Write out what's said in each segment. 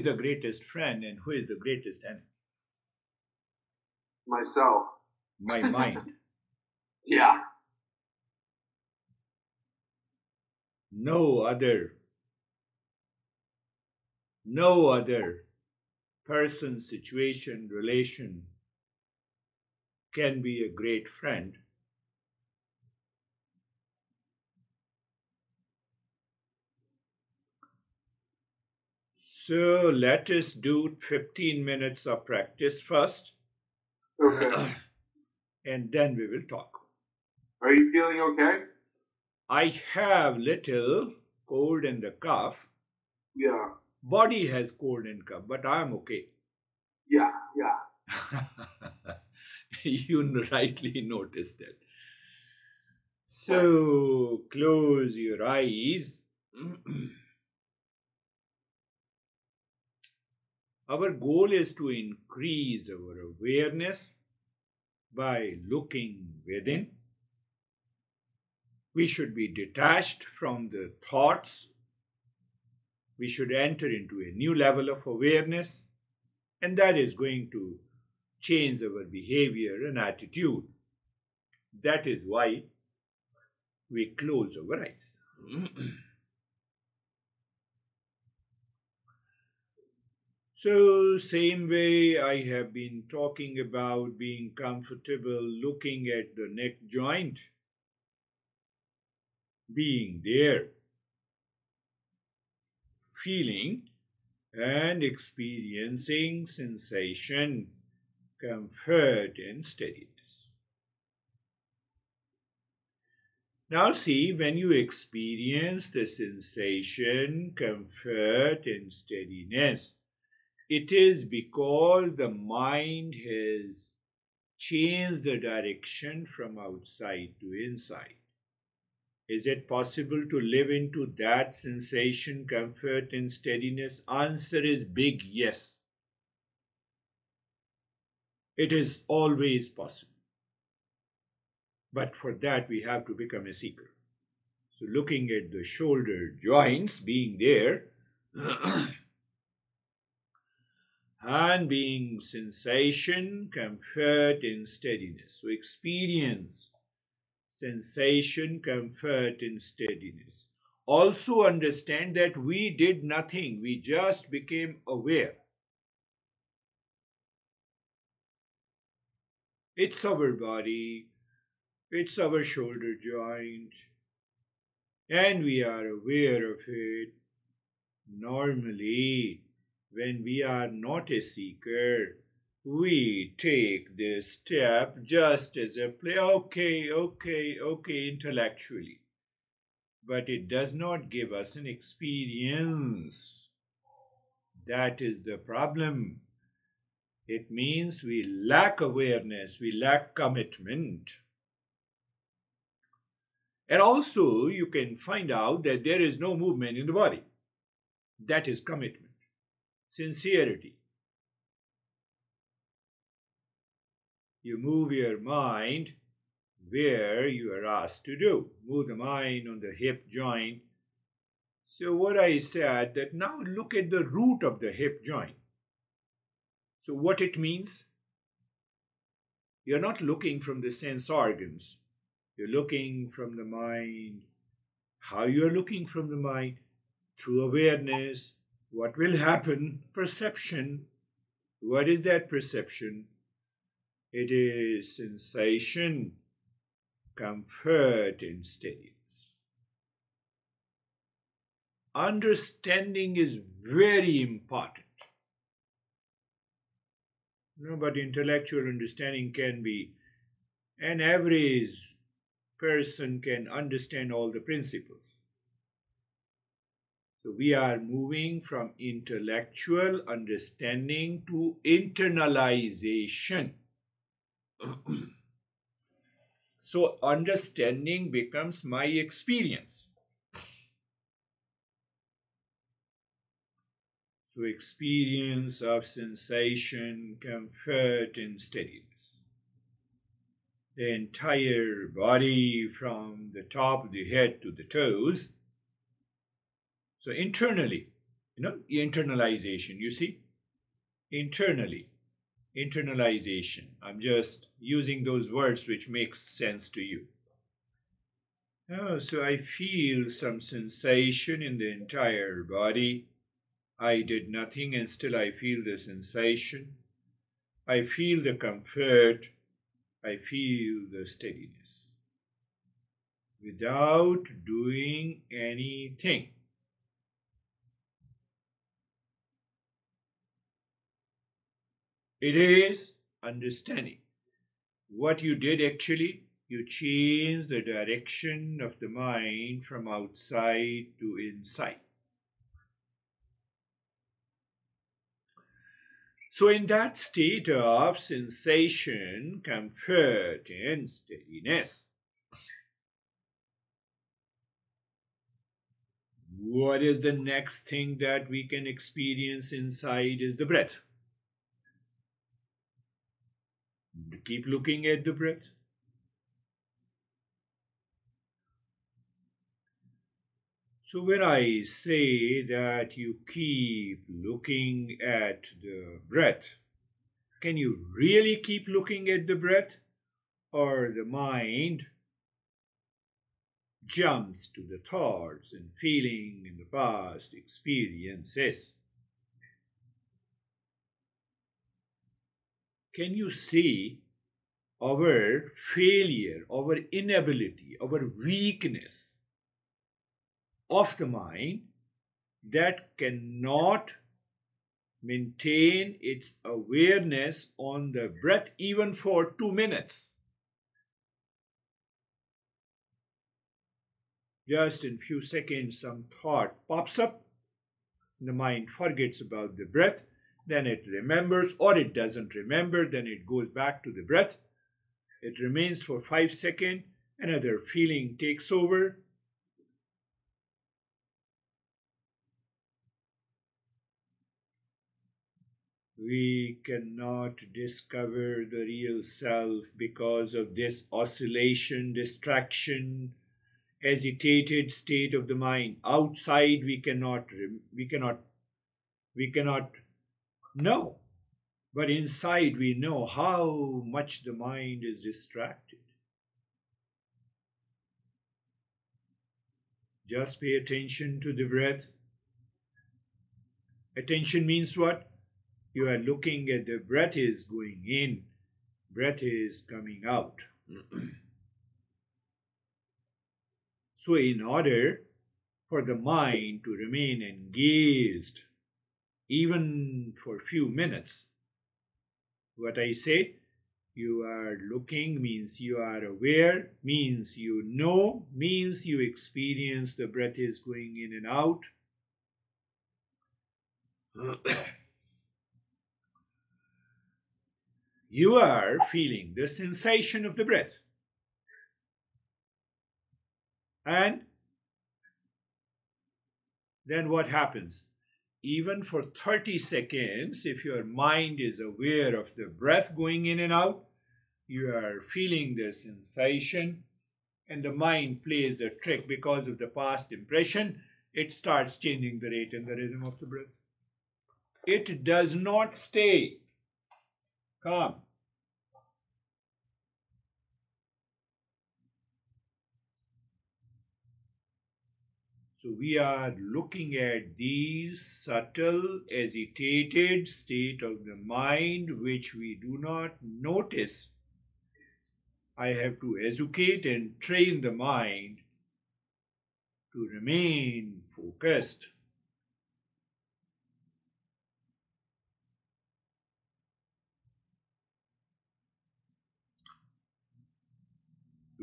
the greatest friend and who is the greatest enemy? Myself. My mind. Yeah. No other person, situation, relation can be a great friend. So let us do 15 minutes of practice first. Okay. And then we will talk. Are you feeling okay? I have little cold in the cough. Yeah. Body has cold and cough, but I'm okay. Yeah. You rightly noticed that. So close your eyes. Our goal is to increase our awareness by looking within. We should be detached from the thoughts. We should enter into a new level of awareness, and that is going to change our behavior and attitude. That is why we close our eyes. So, same way I have been talking about being comfortable looking at the neck joint, being there, feeling and experiencing sensation, comfort, and steadiness. Now, see, when you experience the sensation, comfort, and steadiness, it is because the mind has changed the direction from outside to inside. Is it possible to live into that sensation, comfort, and steadiness? Answer is big yes. It is always possible. But for that, we have to become a seeker. So, looking at the shoulder joints being there, and being sensation, comfort, and steadiness. So, experience sensation, comfort, and steadiness. Also understand that we did nothing, we just became aware. It's our body, it's our shoulder joint, and we are aware of it. Normally, when we are not a seeker, we take this step just as a play, okay, intellectually. But it does not give us an experience. That is the problem. It means we lack awareness, we lack commitment. And also, you can find out that there is no movement in the body. That is commitment, sincerity. You move your mind where you are asked to do. Move the mind on the hip joint. So what I said that now look at the root of the hip joint. So what it means? You're not looking from the sense organs. You're looking from the mind. How you're looking from the mind? Through awareness. What will happen? Perception. What is that perception? It is sensation, comfort, and steadiness. Understanding is very important. But intellectual understanding can be, an average person can understand all the principles. So we are moving from intellectual understanding to internalization. So understanding becomes my experience. So experience of sensation, comfort, and steadiness. The entire body from the top of the head to the toes. So internally, Internalization, you see, internally, internalization. I'm just using those words which make sense to you. Oh, so I feel some sensation in the entire body. I did nothing and still I feel the sensation. I feel the comfort. I feel the steadiness without doing anything. It is understanding. What you did actually, you changed the direction of the mind from outside to inside. So in that state of sensation, comfort and steadiness, what is the next thing that we can experience inside is the breath. Keep looking at the breath. So when I say that you keep looking at the breath, can you really keep looking at the breath? Or the mind jumps to the thoughts and feeling in the past experiences? Can you see our failure, our inability, our weakness of the mind that cannot maintain its awareness on the breath even for 2 minutes? Just in few seconds, some thought pops up, the mind forgets about the breath, then it remembers, or it doesn't remember, then it goes back to the breath. It remains for 5 seconds, another feeling takes over. We cannot discover the real self because of this oscillation, distraction, agitated state of the mind. Outside we cannot know, but inside we know how much the mind is distracted. Just pay attention to the breath. Attention means what? You are looking at the breath is going in, breath is coming out. So in order for the mind to remain engaged, even for a few minutes, what I say, you are looking means you are aware, means you know, means you experience the breath is going in and out. You are feeling the sensation of the breath. And then what happens? Even for 30 seconds, if your mind is aware of the breath going in and out, you are feeling the sensation, and the mind plays the trick because of the past impression. It starts changing the rate and the rhythm of the breath. It does not stay calm. So we are looking at these subtle, agitated state of the mind which we do not notice. I have to educate and train the mind to remain focused.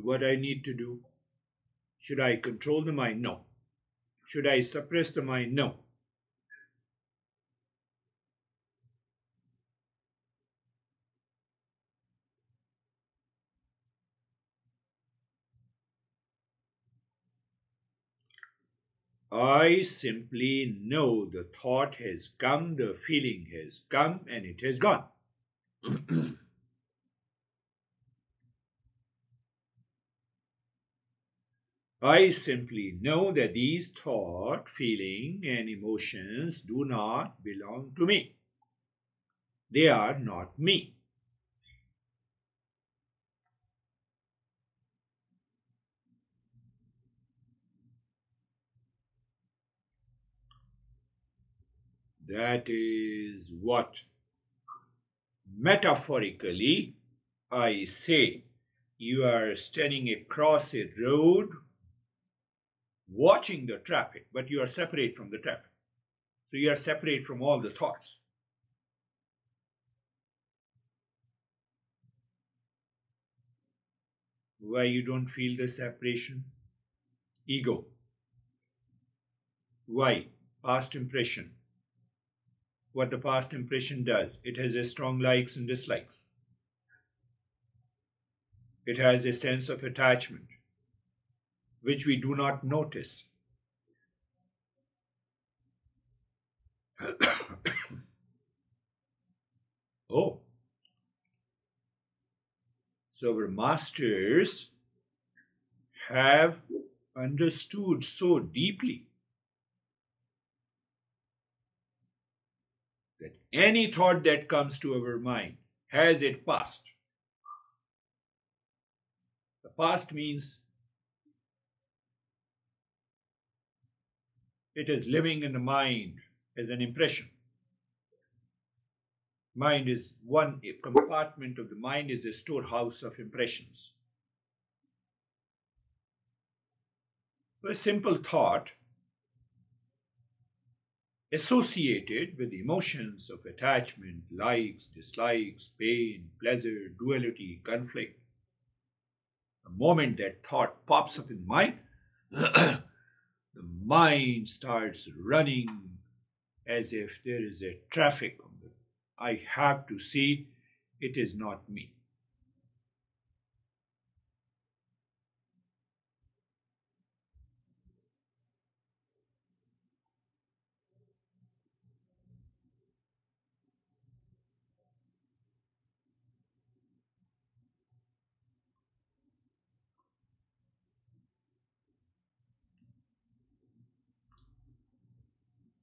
What I need to do? Should I control the mind? No. Should I suppress the mind? No. I simply know the thought has come, the feeling has come, and it has gone. I simply know that these thought, feeling, and emotions do not belong to me. They are not me. That is what metaphorically I say. You are standing across a road watching the traffic, but you are separate from the traffic. So you are separate from all the thoughts. Why you don't feel the separation? Ego. Why? Past impression. What the past impression does, it has a strong likes and dislikes. It has a sense of attachment, which we do not notice. Oh, so our masters have understood so deeply that any thought that comes to our mind has a past. The past means it is living in the mind as an impression. Mind is one compartment of the mind is a storehouse of impressions. A simple thought associated with emotions of attachment, likes, dislikes, pain, pleasure, duality, conflict. The moment that thought pops up in mind, the mind starts running as if there is a traffic on the. I have to see it is not me.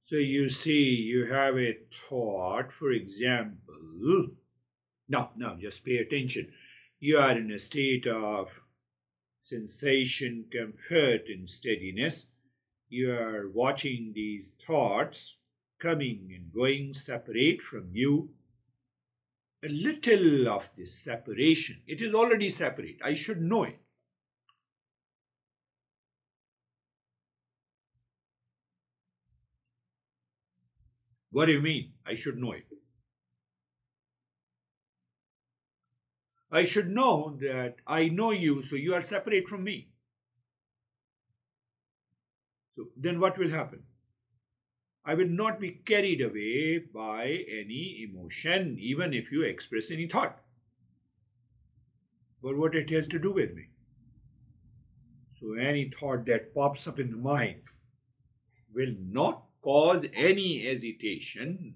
So you see, you have a thought, for example. Now, just pay attention. You are in a state of sensation, comfort, and steadiness. You are watching these thoughts coming and going separate from you. A little of this separation, it is already separate. I should know it. What do you mean? I should know it. I should know that I know you, so you are separate from me. So then what will happen? I will not be carried away by any emotion, even if you express any thought. But what it has to do with me? So any thought that pops up in the mind will not cause any hesitation.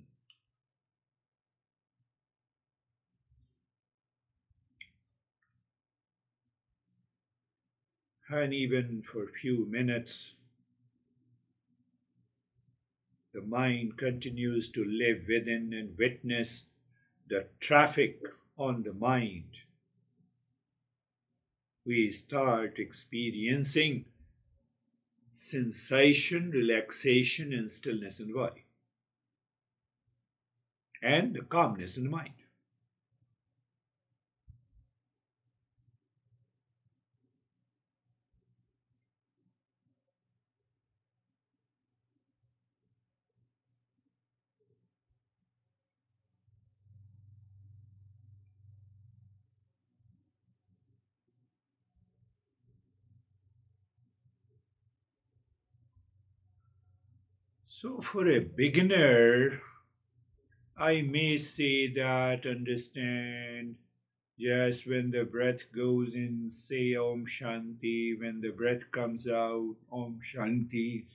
And even for a few minutes, the mind continues to live within and witness the traffic on the mind. We start experiencing sensation, relaxation, and stillness in the body, and the calmness in the mind. So, for a beginner, I may say that understand just when the breath goes in, say Om Shanti. When the breath comes out, Om Shanti.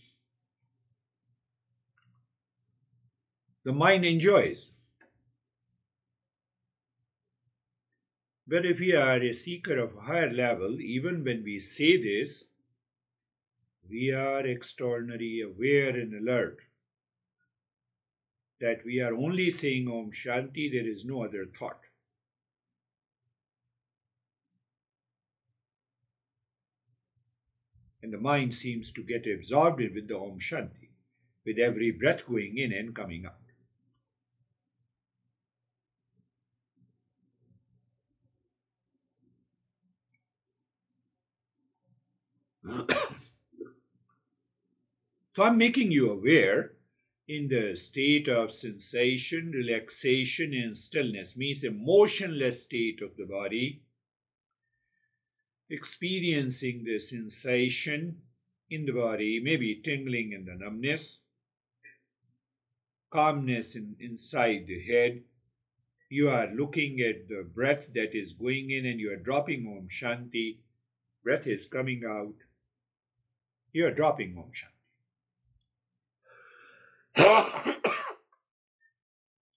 The mind enjoys. But if we are a seeker of a higher level, even when we say this, We are extraordinarily aware and alert that we are only saying Om Shanti, there is no other thought. And the mind seems to get absorbed with the Om Shanti, with every breath going in and coming out. So I'm making you aware in the state of sensation, relaxation, and stillness, means a motionless state of the body, experiencing the sensation in the body, maybe tingling in the numbness, calmness inside the head. You are looking at the breath that is going in and you are dropping Om Shanti. Breath is coming out. You are dropping Om Shanti.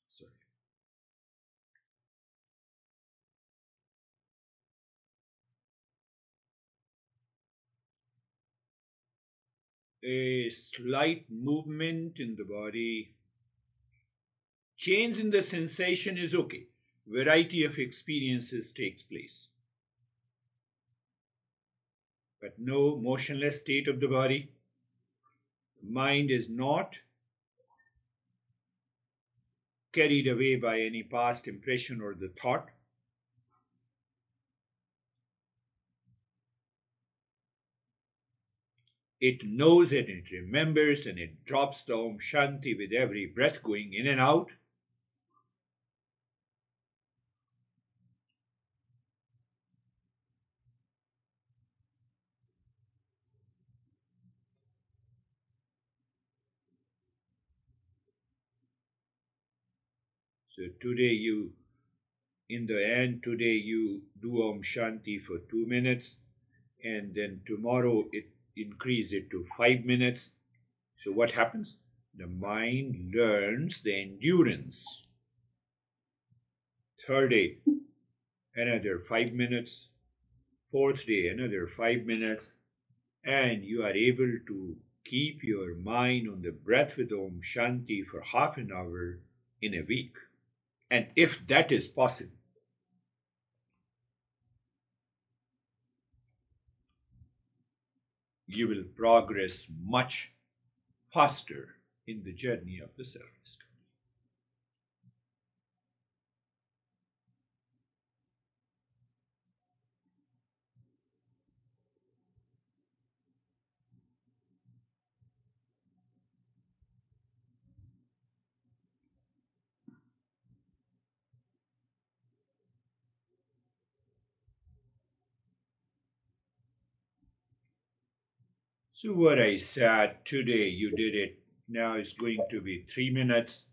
Sorry. A slight movement in the body, change in the sensation is okay. Variety of experiences takes place. But no motionless state of the body. Mind is not carried away by any past impression or the thought. It knows and it remembers and it drops the Om Shanti with every breath going in and out. So today in the end, today you do Om Shanti for 2 minutes, and then tomorrow it increase it to 5 minutes. So what happens? The mind learns the endurance. Third day, another 5 minutes. Fourth day, another 5 minutes. And you are able to keep your mind on the breath with Om Shanti for half an hour in a week. And if that is possible, you will progress much faster in the journey of the self-discovery. So what I said today, you did it. Now it's going to be 3 minutes.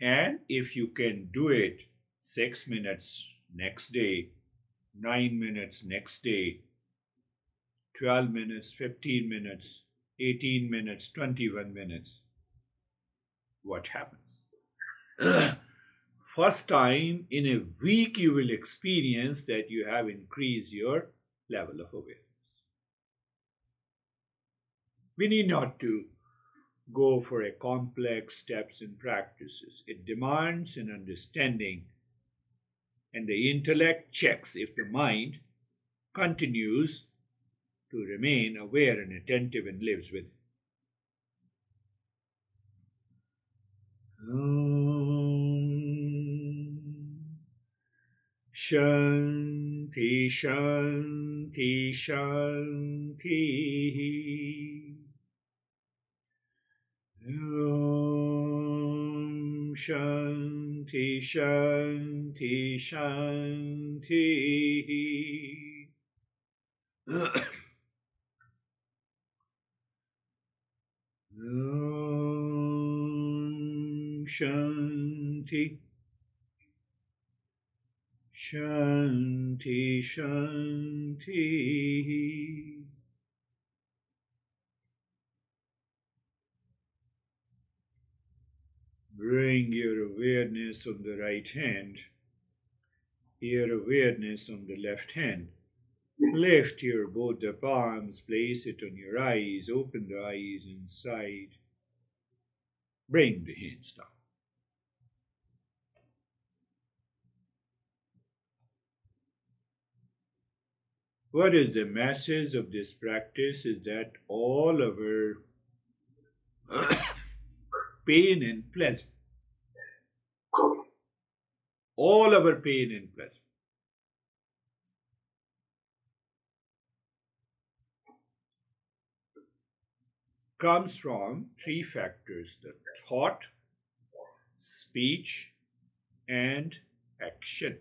And if you can do it 6 minutes next day, 9 minutes next day, 12 minutes, 15 minutes, 18 minutes, 21 minutes, what happens? First time in a week you will experience that you have increased your level of awareness. We need not to go for a complex steps and practices. It demands an understanding, and the intellect checks if the mind continues to remain aware and attentive and lives with it. Shanti, Shanti, Shanti. Om Shanti, Shanti, Shanti. Om Shanti, Shanti, Shanti. Bring your awareness on the right hand, your awareness on the left hand. Lift your both the palms, place it on your eyes, open the eyes inside. Bring the hands down. What is the message of this practice is that all our pain and pleasure, all our pain and pleasure comes from three factors: the thought, speech, and action.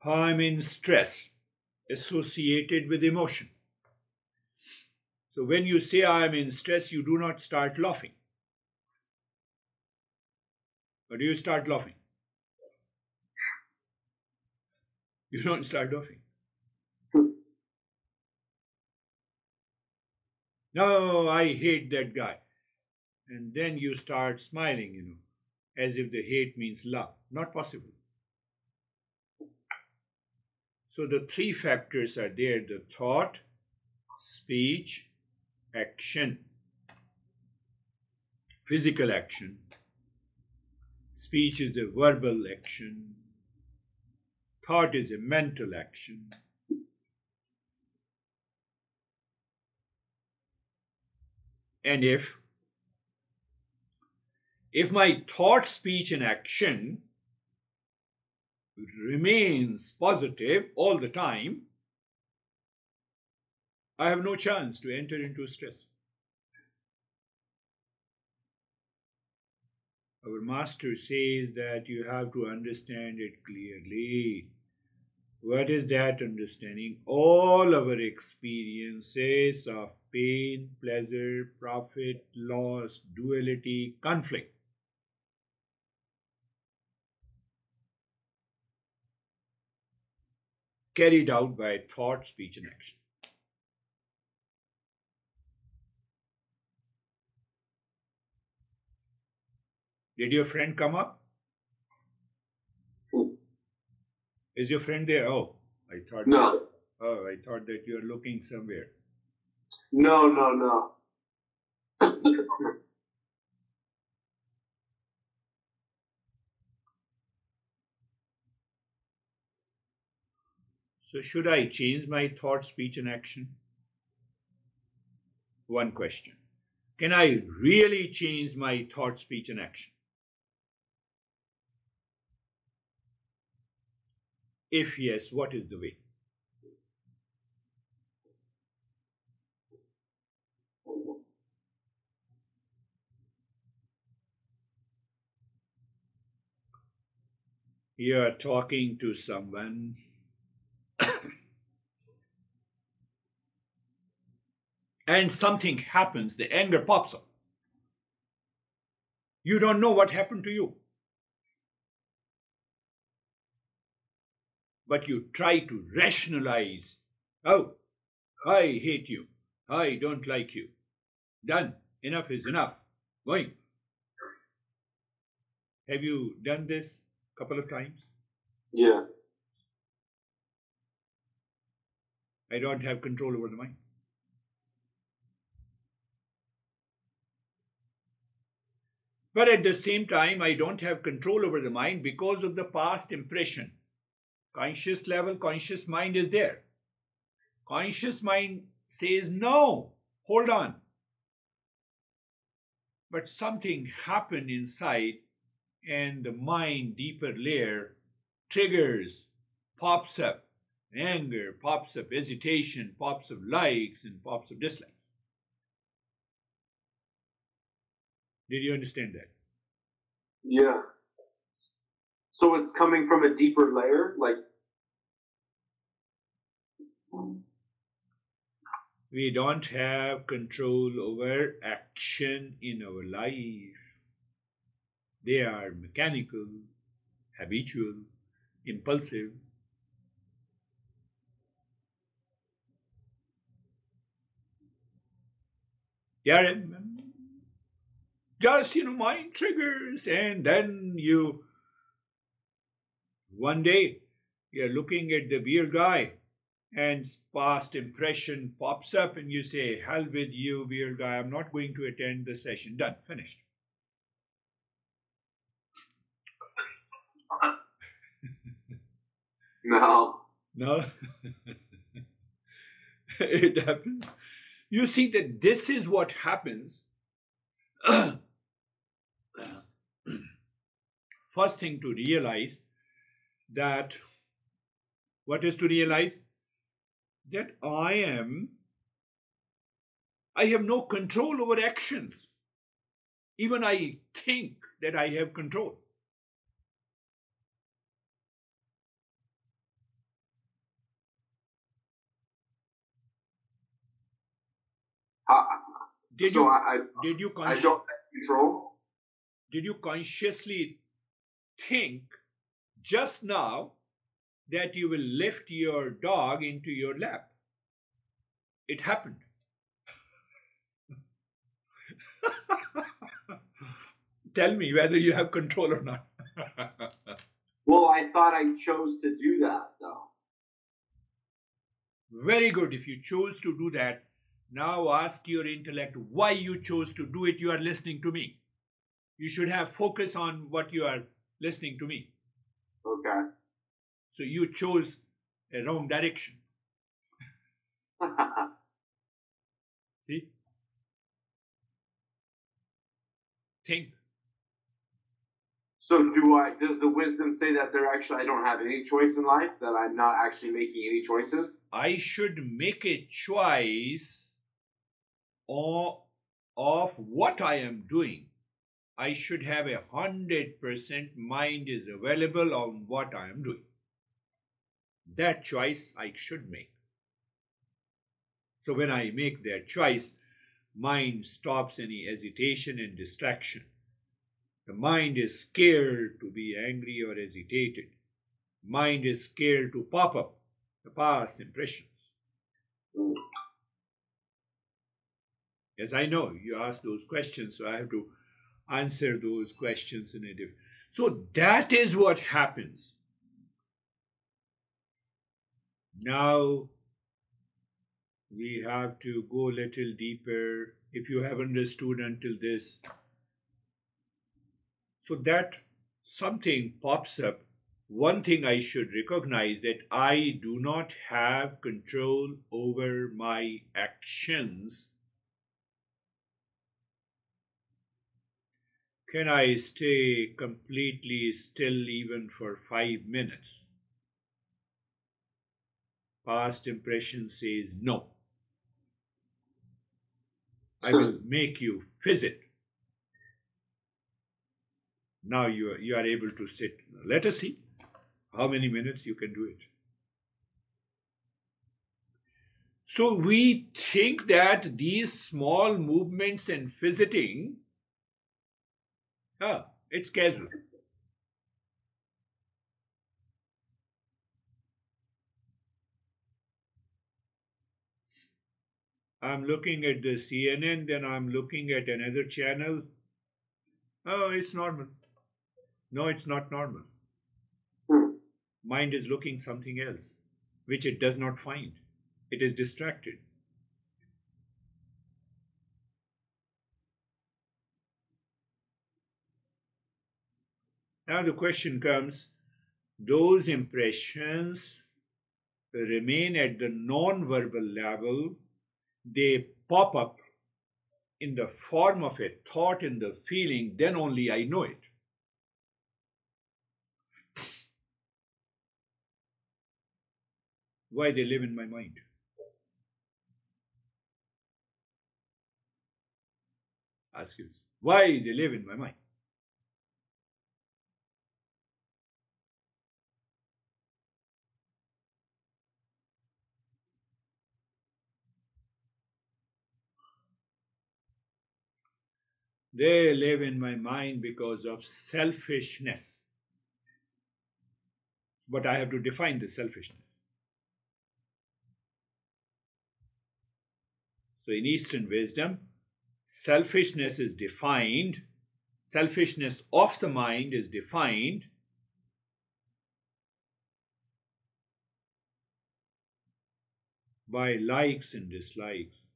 I'm in stress associated with emotion. So when you say I am in stress, you do not start laughing. Or do you start laughing? You don't start laughing. No, I hate that guy. And then you start smiling, as if the hate means love. Not possible. So the three factors are there: the thought, speech, action. Physical action. Speech is a verbal action. Thought is a mental action. And if my thought, speech, and action remains positive all the time, I have no chance to enter into stress. Our master says that you have to understand it clearly. What is that understanding? All our experiences of pain, pleasure, profit, loss, duality, conflict carried out by thought, speech, and action. Did your friend come up? Is your friend there? Oh, I thought. No. Oh, I thought that you are looking somewhere. No. So should I change my thought, speech, and action? One question. Can I really change my thought, speech, and action? If yes, what is the way? You are talking to someone and something happens, the anger pops up. You don't know what happened to you. But you try to rationalize. Oh, I hate you. I don't like you. Done. Enough is enough. Going. Have you done this a couple of times? Yeah. I don't have control over the mind. But at the same time, I don't have control over the mind because of the past impression. Conscious level, conscious mind is there. Conscious mind says, no, hold on. But something happened inside, and the mind, deeper layer, triggers, pops up. Anger pops up, hesitation pops up, likes and pops up, dislikes. Did you understand that? Yeah. So it's coming from a deeper layer, like. We don't have control over action in our life. They are mechanical, habitual, impulsive. They are Just, mind triggers, and then one day, you're looking at the beer guy, and past impression pops up, and you say, hell with you, beer guy, I'm not going to attend the session. Done, finished. No. No, it happens. You see that this is what happens. First thing to realize that, what is to realize? That I have no control over actions. Even I think that I have control. Did So you I don't control. Did you consciously think just now that you will lift your dog into your lap? It happened. Tell me whether you have control or not. Well, I thought I chose to do that, though. Very good. If you chose to do that, now ask your intellect why you chose to do it. You are listening to me. You should have focus on what you are listening to me. Okay. So you chose a wrong direction. See? Think. So does the wisdom say that I don't have any choice in life, that I'm not actually making any choices? I should make a choice of what I am doing. I should have 100% mind is available on what I am doing. That choice I should make. So when I make that choice, mind stops any hesitation and distraction. The mind is scared to be angry or agitated. Mind is scared to pop up the past impressions. Yes, I know you asked those questions, so I have to answer those questions in a different. So that is what happens. Now we have to go a little deeper. If you have understood until this, so that something pops up. One thing I should recognize that I do not have control over my actions. Can I stay completely still even for 5 minutes? Past impression says no. I will make you visit. Now you are able to sit. Let us see how many minutes you can do it. So we think that these small movements and visiting, it's casual. I'm looking at the CNN, then I'm looking at another channel. Oh, it's normal. No, it's not normal. Mind is looking something else, which it does not find. It is distracted. Now the question comes, those impressions remain at the non-verbal level. They pop up in the form of a thought, in the feeling, then only I know it. Why they live in my mind? Ask you, why they live in my mind? They live in my mind because of selfishness. But I have to define the selfishness. So in Eastern wisdom, selfishness is defined, selfishness of the mind is defined by likes and dislikes,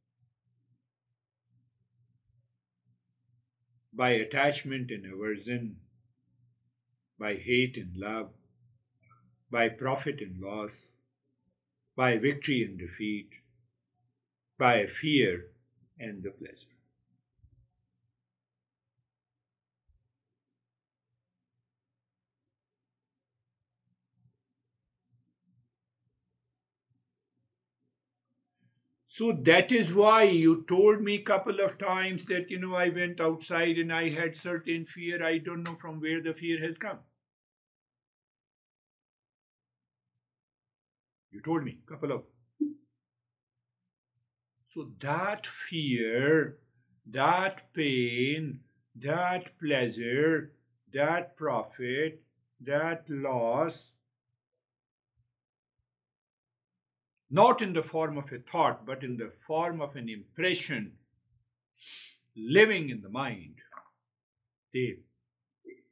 by attachment and aversion, by hate and love, by profit and loss, by victory and defeat, by fear and the pleasure. So that is why you told me a couple of times that, I went outside and I had certain fear. I don't know from where the fear has come. You told me a couple of. So that fear, that pain, that pleasure, that profit, that loss, not in the form of a thought, but in the form of an impression living in the mind, they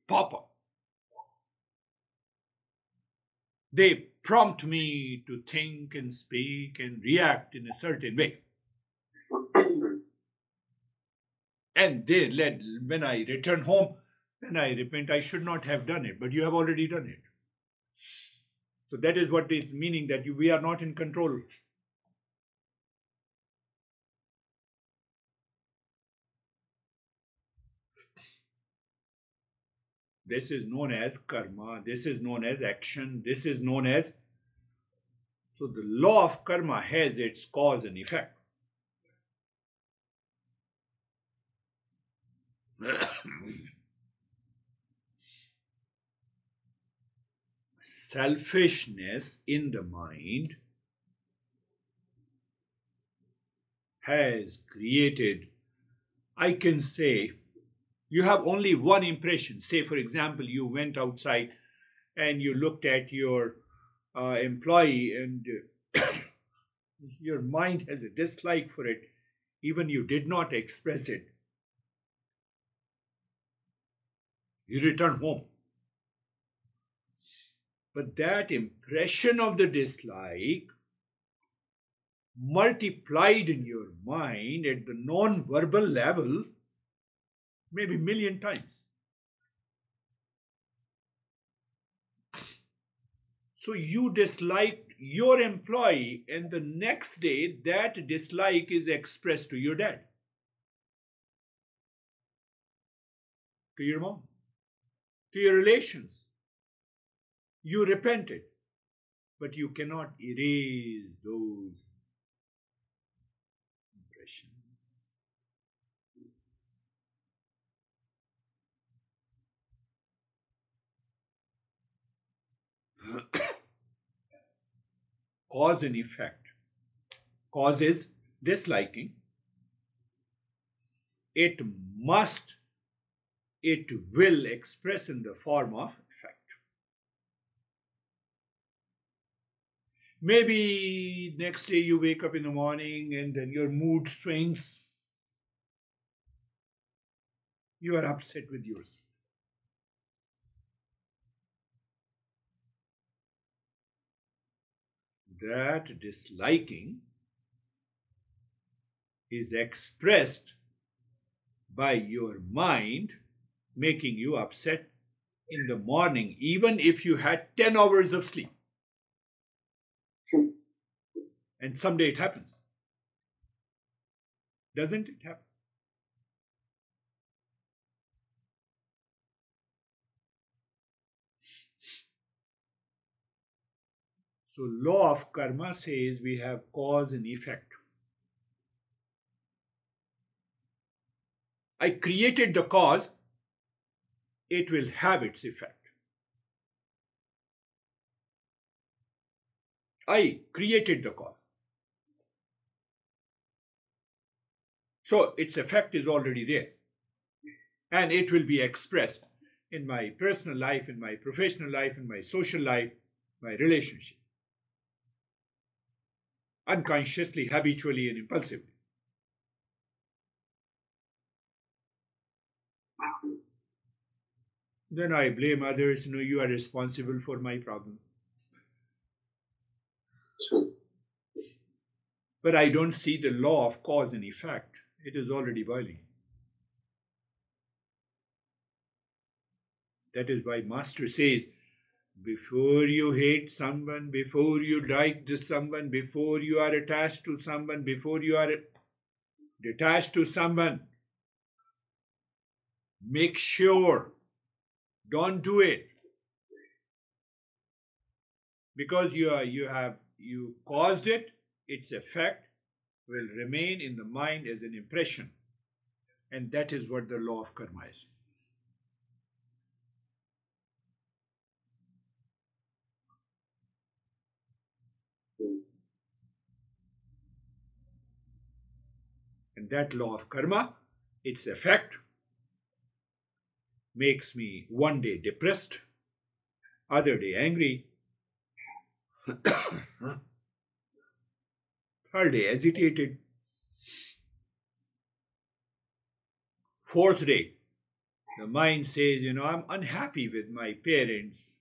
pop up. They prompt me to think and speak and react in a certain way. And when I return home, then I repent. I should not have done it, but you have already done it. So that is what is meaning that we are not in control. This is known as karma. This is known as action. This is known as. So the law of karma has its cause and effect. Selfishness in the mind has created, I can say, you have only one impression. Say, for example, you went outside and you looked at your employee and your mind has a dislike for it, even you did not express it. You return home. But that impression of the dislike multiplied in your mind at the non-verbal level maybe a million times. So you disliked your employee, and the next day that dislike is expressed to your dad, to your mom, to your relations. You repented, but you cannot erase those impressions. Cause and effect. Cause is disliking. It will express in the form of effect. Maybe next day you wake up in the morning and then your mood swings. You are upset with yourself. That disliking is expressed by your mind making you upset in the morning, even if you had 10 hours of sleep. And someday it happens. Doesn't it happen? So law of karma says we have cause and effect. I created the cause, it will have its effect. I created the cause. So its effect is already there. And it will be expressed in my personal life, in my professional life, in my social life, my relationship. Unconsciously, habitually, and impulsively. Then I blame others. No, you are responsible for my problem. But I don't see the law of cause and effect. It is already boiling. That is why Master says, before you hate someone, before you like someone, before you are attached to someone, before you are detached to someone, make sure, don't do it. Because you caused it, its effect will remain in the mind as an impression. And that is what the law of karma is. And that law of karma, its effect, makes me one day depressed, other day angry, third day agitated, fourth day, the mind says, I'm unhappy with my parents.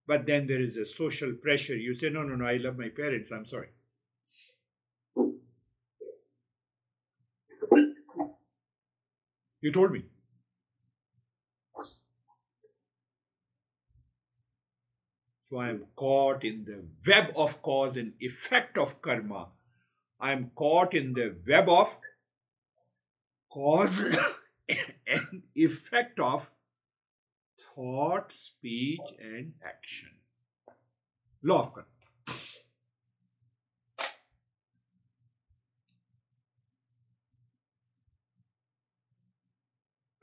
But then there is a social pressure. You say, no, I love my parents. I'm sorry. You told me. So I am caught in the web of cause and effect of karma. I am caught in the web of cause and effect of thought, speech, and action. Law of karma.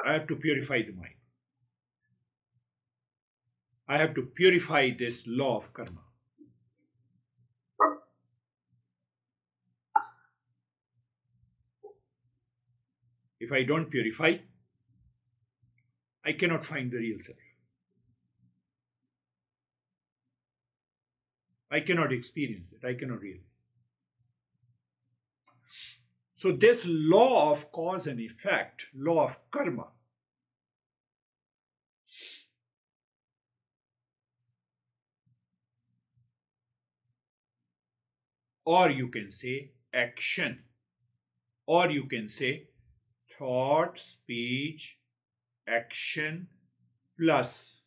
I have to purify the mind. I have to purify this law of karma. If I don't purify, I cannot find the real self. I cannot experience it. I cannot realize. So this law of cause and effect, law of karma, or you can say action, or you can say thought, speech, action plus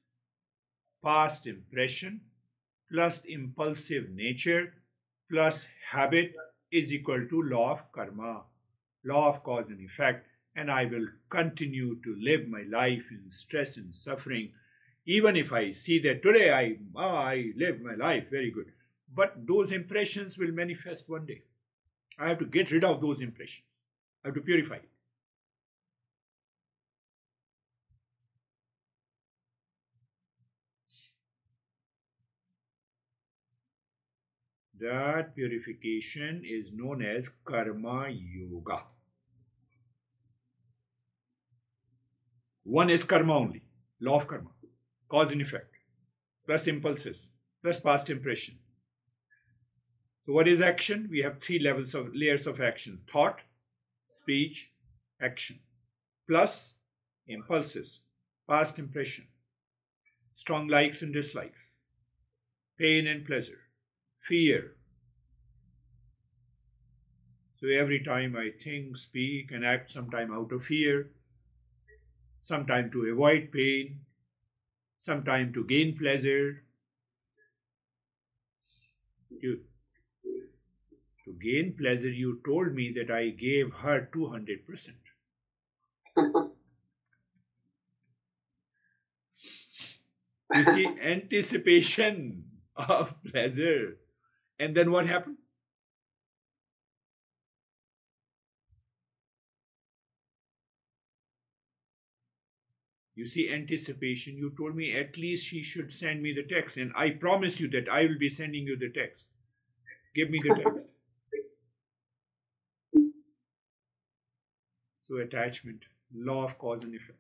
past impression plus impulsive nature plus habit is equal to law of karma, law of cause and effect. And I will continue to live my life in stress and suffering, even if I see that today I live my life very good. But those impressions will manifest one day. I have to get rid of those impressions. I have to purify it. That purification is known as karma yoga. One is karma only, law of karma, cause and effect, plus impulses, plus past impression. So what is action? We have three layers of action: thought, speech, action, plus impulses, past impression, strong likes and dislikes, pain and pleasure, fear. So every time I think, speak, and act, sometime out of fear, sometime to avoid pain, sometime to gain pleasure. To gain pleasure, you told me that I gave her 200%. You see, anticipation of pleasure. And then what happened? You see, anticipation. You told me at least she should send me the text. And I promise you that I will be sending you the text. Give me the text. So attachment, law of cause and effect.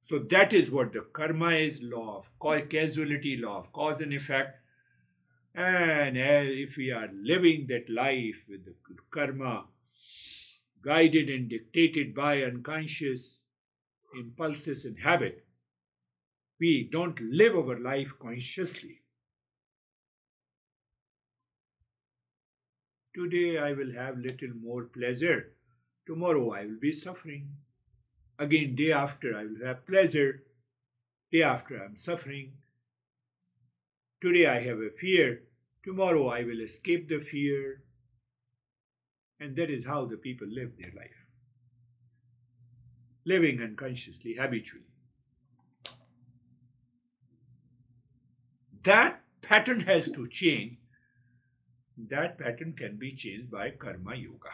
So that is what the karma is, law of causality, law of cause and effect. And if we are living that life with the karma guided and dictated by unconscious impulses and habit, we don't live our life consciously. Today I will have little more pleasure. Tomorrow I will be suffering. Again, day after I will have pleasure. Day after I am suffering. Today I have a fear. Tomorrow I will escape the fear. And that is how the people live their life. Living unconsciously, habitually. That pattern has to change. That pattern can be changed by karma yoga.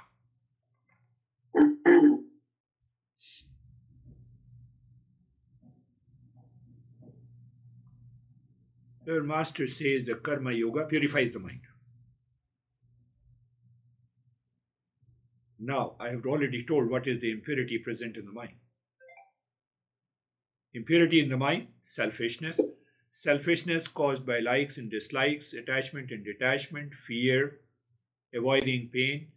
Your master says the karma yoga purifies the mind. Now, I have already told what is the impurity present in the mind. Impurity in the mind, selfishness. Selfishness caused by likes and dislikes, attachment and detachment, fear, avoiding pain,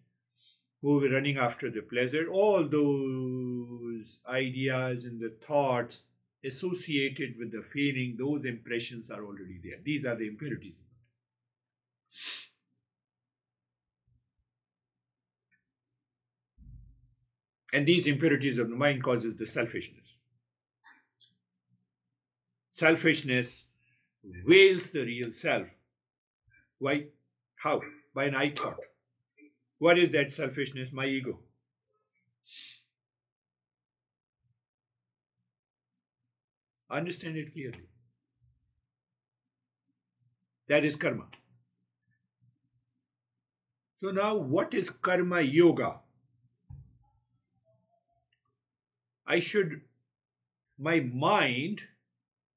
running after the pleasure. All those ideas and the thoughts associated with the feeling, those impressions are already there. These are the impurities. And these impurities of the mind causes the selfishness. Selfishness veils the real self. Why? How? By an I thought. What is that selfishness? My ego. Understand it clearly. That is karma. So now what is karma yoga? My mind,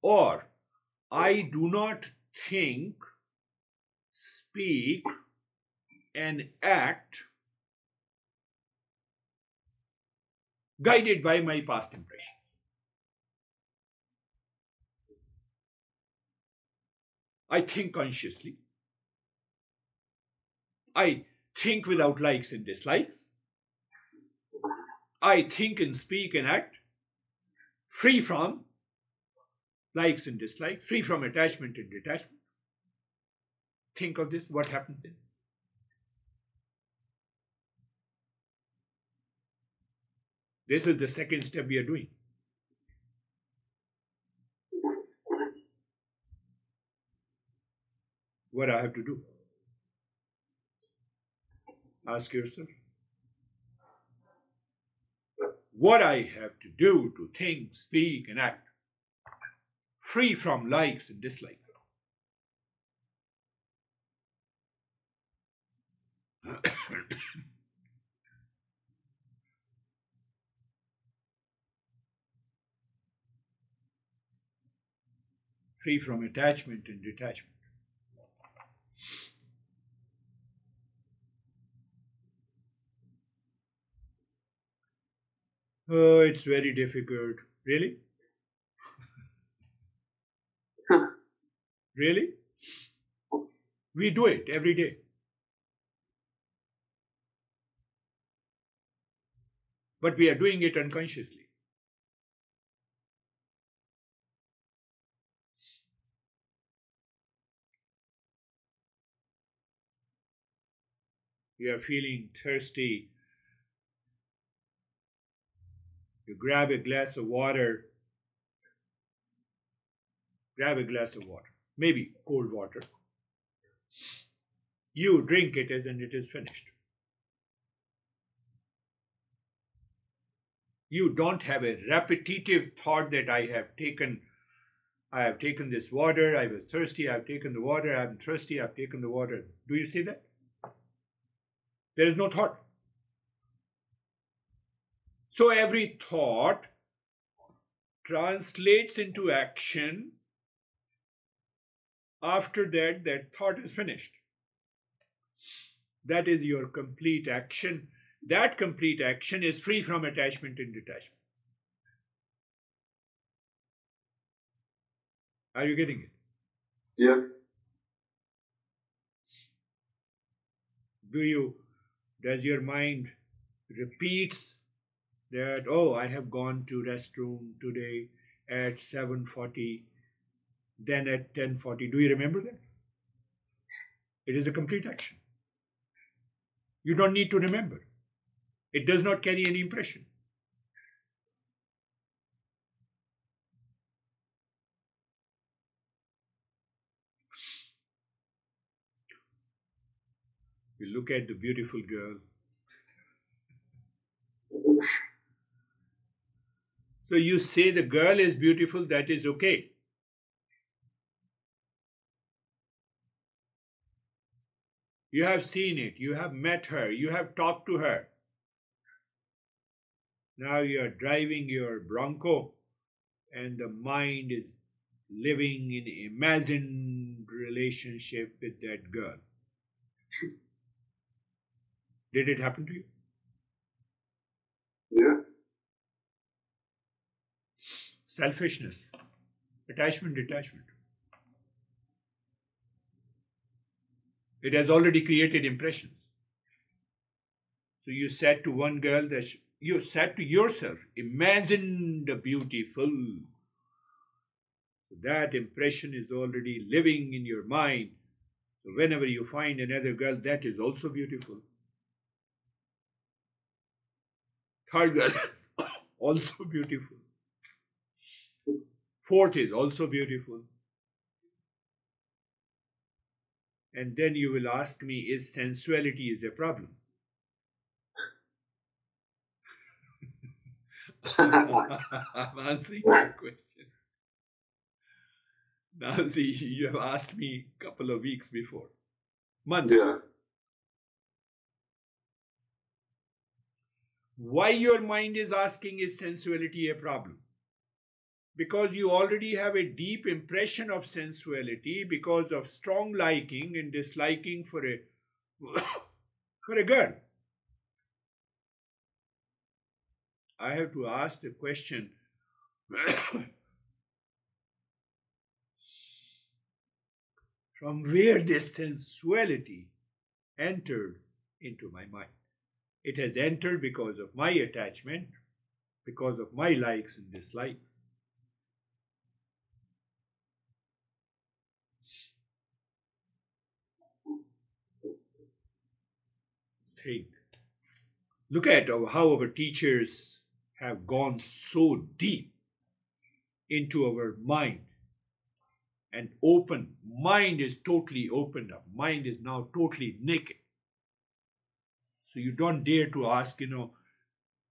or I do not think, speak, and act guided by my past impressions. I think consciously. I think without likes and dislikes. I think and speak and act free from likes and dislikes, free from attachment and detachment. Think of this, what happens then? This is the second step we are doing. What I have to do? Ask yourself. What I have to do to think, speak, and act free from likes and dislikes. Free from attachment and detachment. Oh, it's very difficult. Really? Really? We do it every day. But we are doing it unconsciously. You are feeling thirsty. You grab a glass of water. Grab a glass of water. Maybe cold water. You drink it and it is finished. You don't have a repetitive thought that I have taken this water, I was thirsty, I've taken the water, I'm thirsty, I've taken the water. Do you see that? There is no thought. So every thought translates into action. After that, that thought is finished. That is your complete action. That complete action is free from attachment and detachment. Are you getting it? Yeah. Does your mind repeats that, oh, I have gone to restroom today at 7:40, then at 10:40? Do you remember that? It is a complete action. You don't need to remember. It does not carry any impression. You look at the beautiful girl. So you say the girl is beautiful, that is okay. You have seen it, you have met her, you have talked to her. Now you are driving your Bronco and the mind is living in imagined relationship with that girl. Did it happen to you? Yeah. Selfishness, attachment, detachment. It has already created impressions. So you said to one girl that you said to yourself, imagine the beautiful. So that impression is already living in your mind. So whenever you find another girl, that is also beautiful. Third girl is also beautiful. Fourth is also beautiful. And then you will ask me, is sensuality is a problem? I'm answering your question. Now see, you have asked me a couple of weeks before. Months. Yeah. Why your mind is asking, is sensuality a problem? Because you already have a deep impression of sensuality because of strong liking and disliking for a for a girl. I have to ask the question, from where this sensuality entered into my mind. It has entered because of my attachment, because of my likes and dislikes. Think. Look at how our teachers have gone so deep into our mind and open. Mind is totally opened up. Mind is now totally naked. So you don't dare to ask,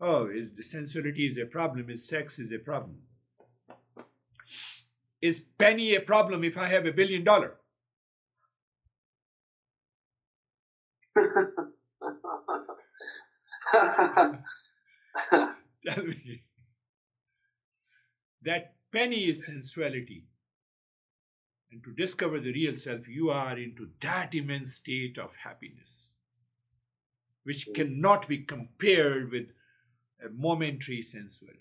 oh, is the sensuality is a problem? Is sex is a problem? Is penny a problem if I have $1 billion? Tell me. That penny is sensuality. And to discover the real self, you are into that immense state of happiness, which cannot be compared with a momentary sensuality.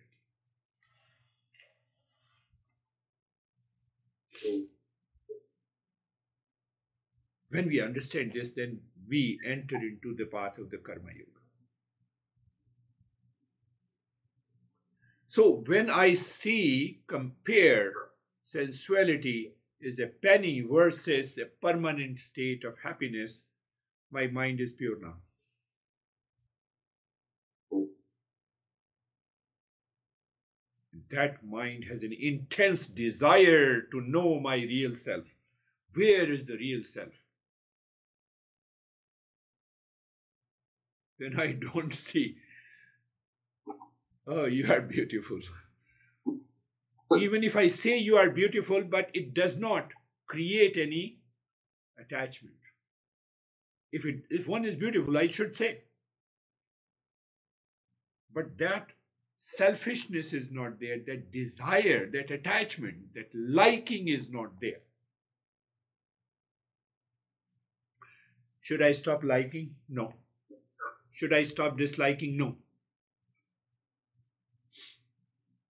When we understand this, then we enter into the path of the Karma Yoga. So when I compare sensuality is a penny versus a permanent state of happiness, my mind is pure now. That mind has an intense desire to know my real self. Where is the real self? Then I don't see, oh, you are beautiful. Even if I say you are beautiful, but it does not create any attachment. If one is beautiful, I should say. But that selfishness is not there, that desire, that attachment, that liking is not there. Should I stop liking? No. Should I stop disliking? No.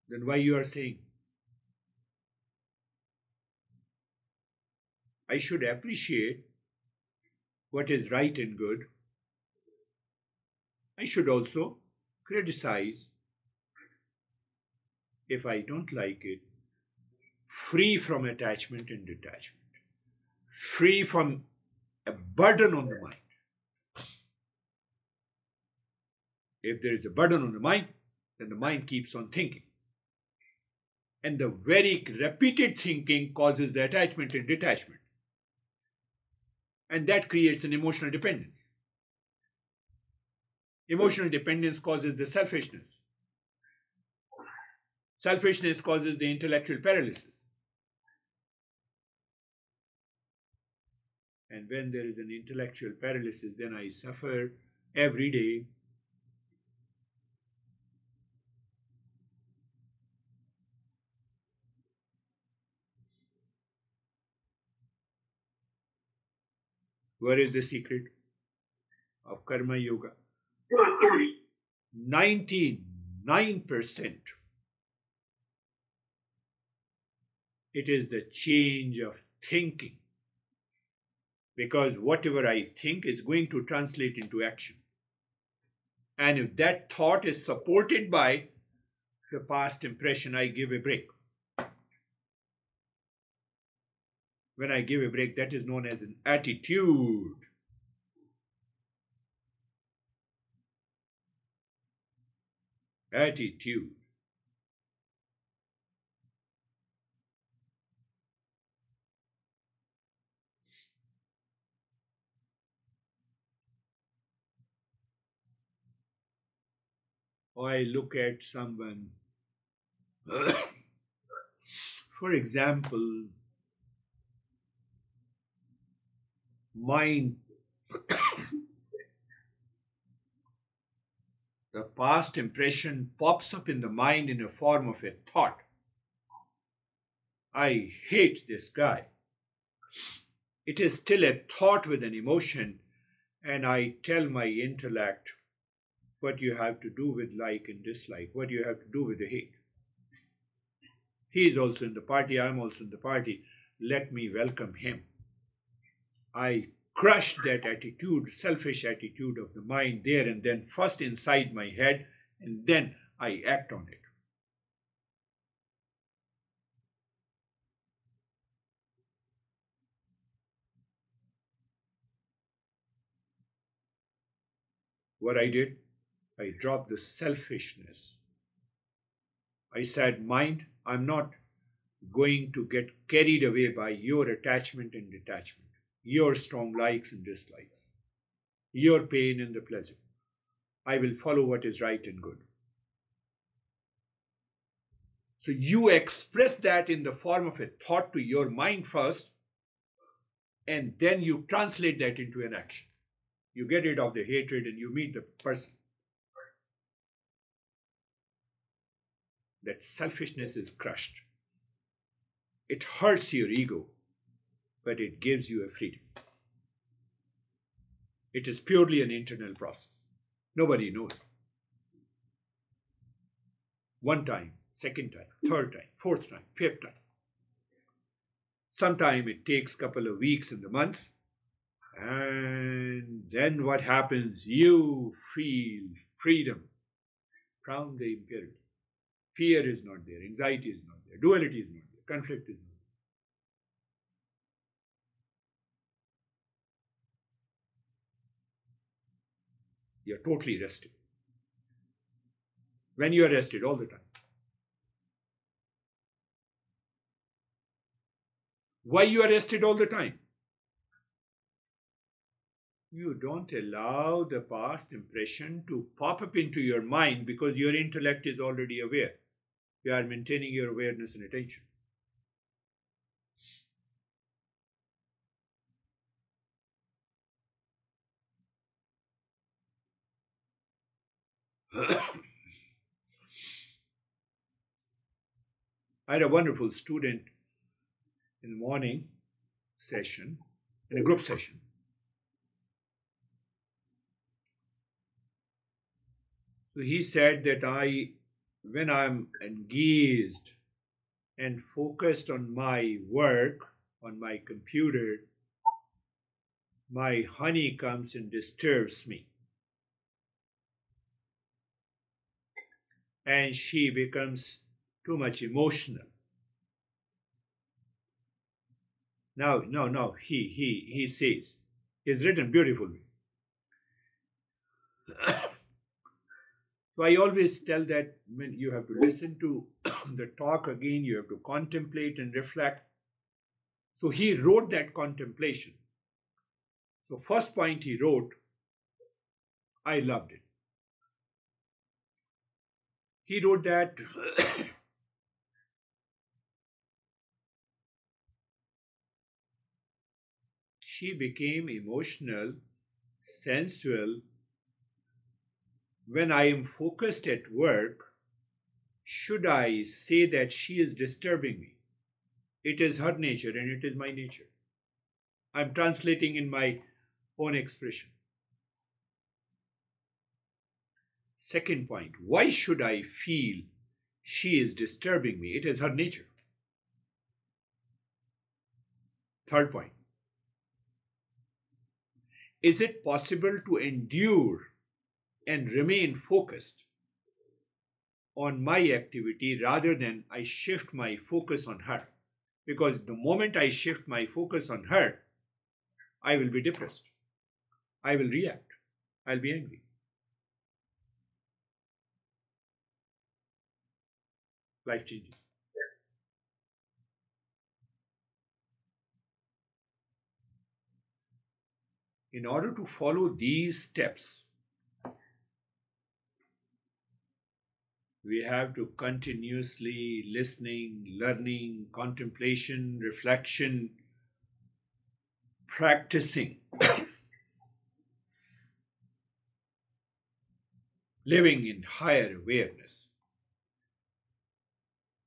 Then why you are saying? I should appreciate what is right and good, I should also criticize if I don't like it, free from attachment and detachment, free from a burden on the mind. If there is a burden on the mind, then the mind keeps on thinking. And the very repeated thinking causes the attachment and detachment. And that creates an emotional dependence. Emotional dependence causes the selfishness. Selfishness causes the intellectual paralysis. And when there is an intellectual paralysis, then I suffer every day. Where is the secret of karma yoga? 99%. It is the change of thinking. Because whatever I think is going to translate into action. And if that thought is supported by the past impression, I give a break. When I give a break, that is known as an attitude. Attitude. Or I look at someone, for example, mind, the past impression pops up in the mind in a form of a thought. I hate this guy. It is still a thought with an emotion, and I tell my intellect what you have to do with like and dislike, what you have to do with the hate. He is also in the party, I am also in the party. Let me welcome him. I crush that attitude, selfish attitude of the mind there and then, first inside my head, and then I act on it. What I did, I dropped the selfishness. I said, mind, I'm not going to get carried away by your attachment and detachment, your strong likes and dislikes, your pain and the pleasure. I will follow what is right and good. So you express that in the form of a thought to your mind first, and then you translate that into an action. You get rid of the hatred and you meet the person. That selfishness is crushed. It hurts your ego, but it gives you a freedom. It is purely an internal process. Nobody knows. One time, second time, third time, fourth time, fifth time. Sometime it takes a couple of weeks and the months. And then what happens? You feel freedom from the impurity. Fear is not there. Anxiety is not there. Duality is not there. Conflict is not there. You're totally rested. When you are rested all the time. Why you are rested all the time? You don't allow the past impression to pop up into your mind because your intellect is already aware. You are maintaining your awareness and attention. I had a wonderful student in the morning session, in a group session. So he said that when I'm engaged and focused on my work, on my computer, my honey comes and disturbs me. and she becomes too much emotional. Now, he says, he's written beautifully. So I always tell that when you have to listen to the talk again, you have to contemplate and reflect. So he wrote that contemplation. So first point he wrote, I loved it. He wrote that she became emotional, sensual. When I am focused at work, should I say that she is disturbing me? It is her nature and it is my nature. I'm translating in my own expression. Second point, why should I feel she is disturbing me? It is her nature. Third point, is it possible to endure and remain focused on my activity rather than I shift my focus on her? Because the moment I shift my focus on her, I will be depressed. I will react. I'll be angry. Life changes. In order to follow these steps, we have to continuously listening, learning, contemplation, reflection, practicing, living in higher awareness.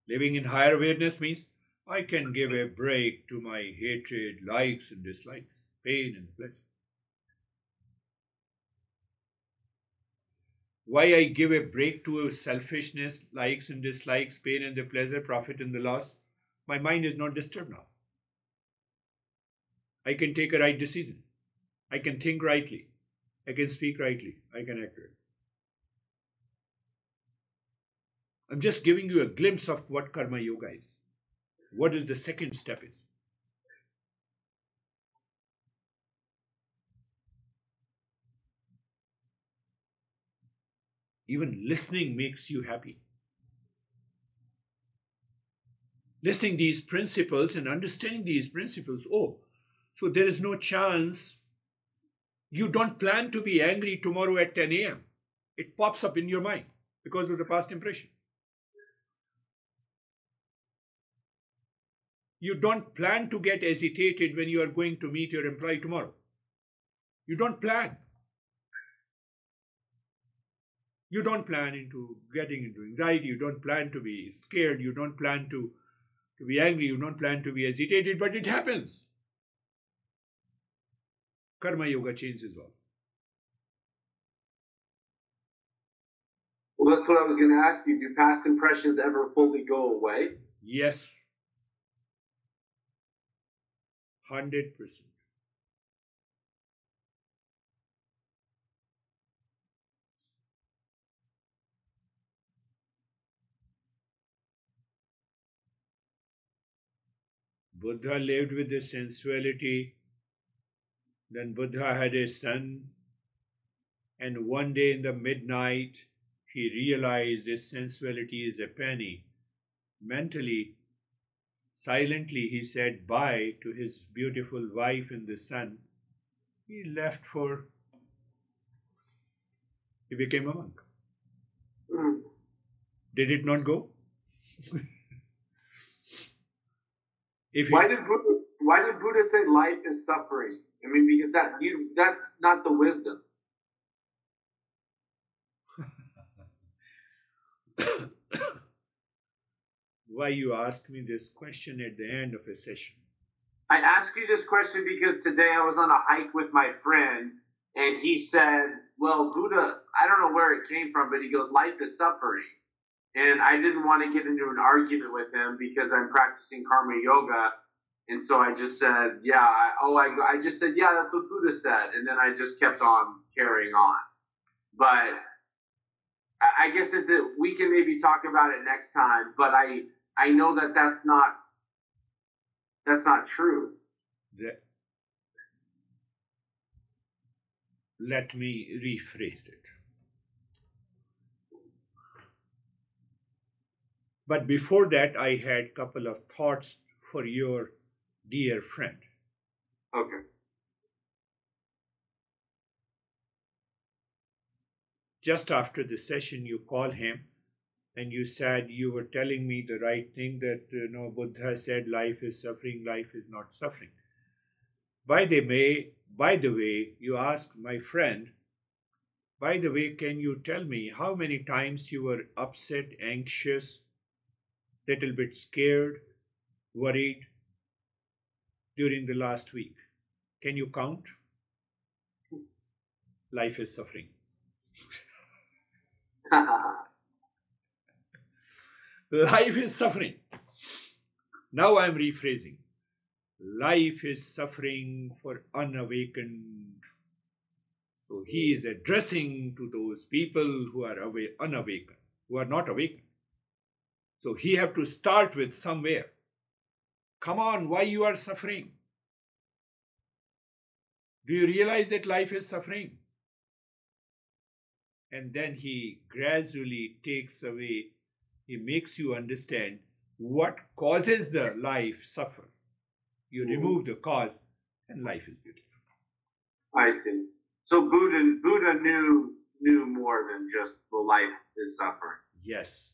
Living in higher awareness means I can give a break to my hatred, likes and dislikes, pain and pleasure. Why I give a break to selfishness, likes and dislikes, pain and the pleasure, profit and the loss? My mind is not disturbed now. I can take a right decision. I can think rightly. I can speak rightly. I can act right. I'm just giving you a glimpse of what karma yoga is. What is the second step is. Even listening makes you happy. Listening these principles and understanding these principles. Oh, so there is no chance. You don't plan to be angry tomorrow at 10 a.m. It pops up in your mind because of the past impressions. You don't plan to get agitated when you are going to meet your employee tomorrow. You don't plan. You don't plan into getting into anxiety. You don't plan to be scared. You don't plan to be angry. You don't plan to be agitated, but it happens. Karma yoga changes all. Well, that's what I was going to ask you. Do past impressions ever fully go away? Yes. 100%. Buddha lived with the sensuality. Then Buddha had a son. And one day in the midnight, he realized his sensuality is a penny. Mentally, silently, he said bye to his beautiful wife and the son. He left for, he became a monk. Mm. Did it not go? Why did Buddha say life is suffering? I mean, because that's not the wisdom. Why you asked me this question at the end of a session? I asked you this question because today I was on a hike with my friend, and he said, well, Buddha, I don't know where it came from, but he goes, life is suffering. And I didn't want to get into an argument with him because I'm practicing karma yoga. And so I just said, yeah, I just said, yeah, that's what Buddha said. And then I just kept on carrying on. But I guess we can maybe talk about it next time, but I know that that's not true. Let me rephrase it. But before that, I had a couple of thoughts for your dear friend. Okay. Just after the session, you call him and you said you were telling me the right thing, that Buddha said life is suffering, life is not suffering. By the way, you asked my friend, by the way, can you tell me how many times you were upset, anxious, little bit scared, worried during the last week? Can you count? Life is suffering. Life is suffering. Now I'm rephrasing. Life is suffering for unawakened. So he is addressing to those people who are unawakened, who are not awakened. So he have to start with somewhere. Come on, why you are suffering? Do you realize that life is suffering? And then he gradually takes away, he makes you understand what causes the life suffer. You remove the cause and life is beautiful. I see. So Buddha knew more than just the life is suffering. Yes.